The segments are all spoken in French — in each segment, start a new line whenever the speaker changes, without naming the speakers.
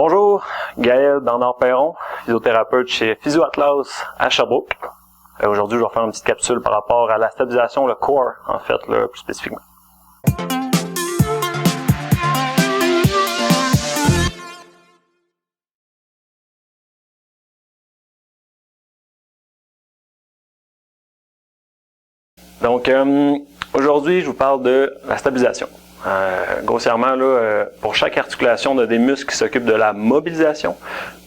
Bonjour, Gaël Bernard-Perron, physiothérapeute chez Physio Atlas à Sherbrooke. Aujourd'hui, je vais faire une petite capsule par rapport à la stabilisation, le core, en fait, là, plus spécifiquement. Donc, aujourd'hui, je vous parle de la stabilisation. Grossièrement, là, pour chaque articulation, on a des muscles qui s'occupent de la mobilisation,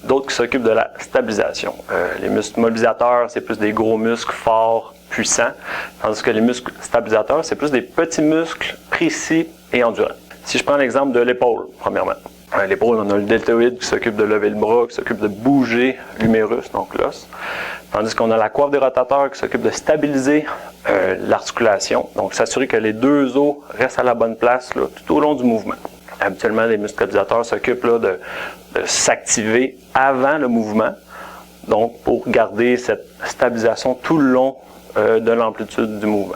d'autres qui s'occupent de la stabilisation. Les muscles mobilisateurs, c'est plus des gros muscles forts, puissants, tandis que les muscles stabilisateurs, c'est plus des petits muscles précis et endurants. Si je prends l'exemple de l'épaule, premièrement. L'épaule, on a le deltoïde qui s'occupe de lever le bras, qui s'occupe de bouger l'humérus, donc l'os. Tandis qu'on a la coiffe des rotateurs qui s'occupe de stabiliser l'articulation, donc s'assurer que les deux os restent à la bonne place là, tout au long du mouvement. Habituellement, les muscles stabilisateurs s'occupent là, de s'activer avant le mouvement, donc pour garder cette stabilisation tout le long de l'amplitude du mouvement.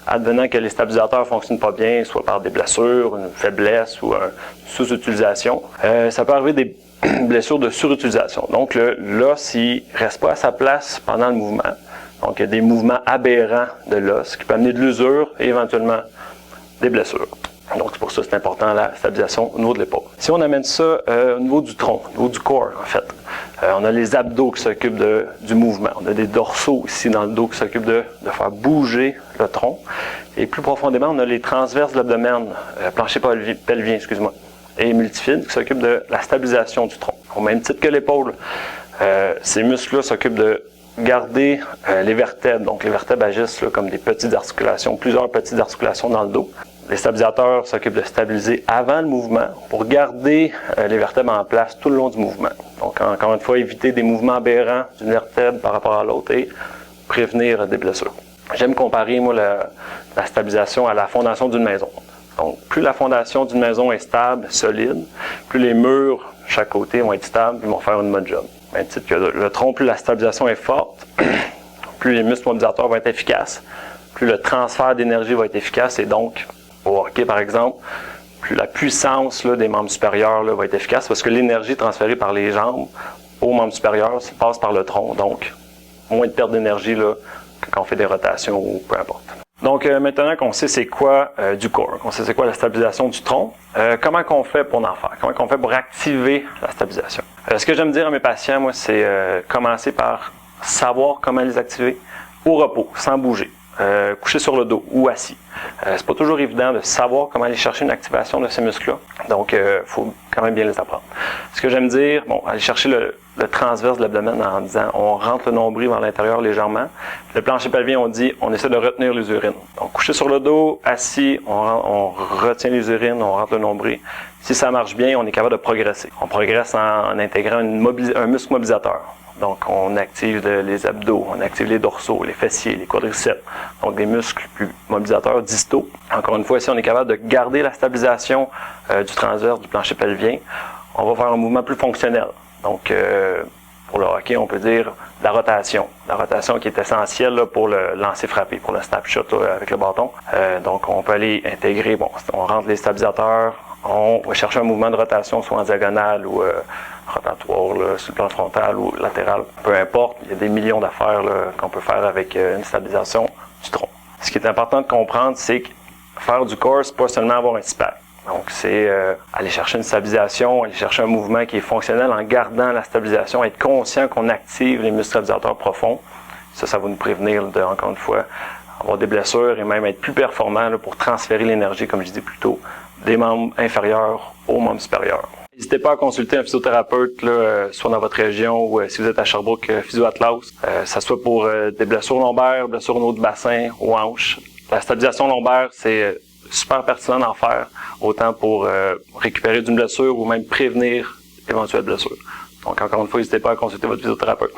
Advenant que les stabilisateurs ne fonctionnent pas bien, soit par des blessures, une faiblesse ou une sous-utilisation, ça peut arriver des blessures de surutilisation. Donc l'os, il ne reste pas à sa place pendant le mouvement. Donc il y a des mouvements aberrants de l'os qui peuvent amener de l'usure et éventuellement des blessures. Donc c'est pour ça que c'est important la stabilisation au niveau de l'épaule. Si on amène ça au niveau du tronc, au niveau du corps en fait, on a les abdos qui s'occupent du mouvement. On a des dorsaux ici dans le dos qui s'occupent de faire bouger le tronc. Et plus profondément, on a les transverses de l'abdomen, plancher pelvien, excuse-moi, et multifide qui s'occupent de la stabilisation du tronc. Au même titre que l'épaule, ces muscles-là s'occupent de garder les vertèbres. Donc les vertèbres agissent là, comme des petites articulations, plusieurs petites articulations dans le dos. Les stabilisateurs s'occupent de stabiliser avant le mouvement pour garder les vertèbres en place tout le long du mouvement. Donc encore une fois, éviter des mouvements aberrants d'une vertèbre par rapport à l'autre et prévenir des blessures. J'aime comparer moi la stabilisation à la fondation d'une maison. Donc plus la fondation d'une maison est stable, solide, plus les murs chaque côté vont être stables, ils vont faire une bonne job. Même titre que le tronc, plus la stabilisation est forte, plus les muscles mobilisateurs vont être efficaces, plus le transfert d'énergie va être efficace et donc au hockey, par exemple, plus la puissance là, des membres supérieurs là, va être efficace parce que l'énergie transférée par les jambes aux membres supérieurs passe par le tronc. Donc, moins de perte d'énergie là, que quand on fait des rotations ou peu importe. Donc, maintenant qu'on sait c'est quoi du corps, qu'on sait c'est quoi la stabilisation du tronc, comment qu'on fait pour en faire? Comment qu'on fait pour activer la stabilisation? Ce que j'aime dire à mes patients, moi, c'est commencer par savoir comment les activer au repos, sans bouger. Couché sur le dos ou assis. C'est pas toujours évident de savoir comment aller chercher une activation de ces muscles-là. Donc, faut quand même bien les apprendre. Ce que j'aime dire, bon, aller chercher le transverse de l'abdomen en disant on rentre le nombril vers l'intérieur légèrement. Le plancher pelvien, on dit on essaie de retenir les urines. Donc, couché sur le dos, assis, on retient les urines, on rentre le nombril. Si ça marche bien, on est capable de progresser. On progresse en intégrant un muscle mobilisateur. Donc, on active les abdos, on active les dorsaux, les fessiers, les quadriceps. Donc, des muscles plus mobilisateurs distaux. Encore une fois, si on est capable de garder la stabilisation du transverse du plancher pelvien, on va faire un mouvement plus fonctionnel. Donc, pour le hockey, on peut dire la rotation. La rotation qui est essentielle là, pour le lancer-frappé, pour le snapshot là, avec le bâton. Donc, on peut aller intégrer, bon, on rentre les stabilisateurs, on va chercher un mouvement de rotation, soit en diagonale ou rotatoire, là, sur le plan frontal ou latéral. Peu importe, il y a des millions d'affaires qu'on peut faire avec une stabilisation du tronc. Ce qui est important de comprendre, c'est que faire du corps, c'est pas seulement avoir un six-pack. Donc, c'est aller chercher une stabilisation, aller chercher un mouvement qui est fonctionnel en gardant la stabilisation, être conscient qu'on active les muscles stabilisateurs profonds. Ça va nous prévenir, encore une fois, avoir des blessures et même être plus performant là, pour transférer l'énergie, comme je disais plus tôt, des membres inférieurs aux membres supérieurs. N'hésitez pas à consulter un physiothérapeute, là, soit dans votre région ou si vous êtes à Sherbrooke, Physio Atlas, ça soit pour des blessures lombaires, blessures au niveau du bassin, aux hanches. La stabilisation lombaire, c'est super pertinent d'en faire, autant pour récupérer d'une blessure ou même prévenir éventuelles blessures. Donc encore une fois, n'hésitez pas à consulter votre physiothérapeute.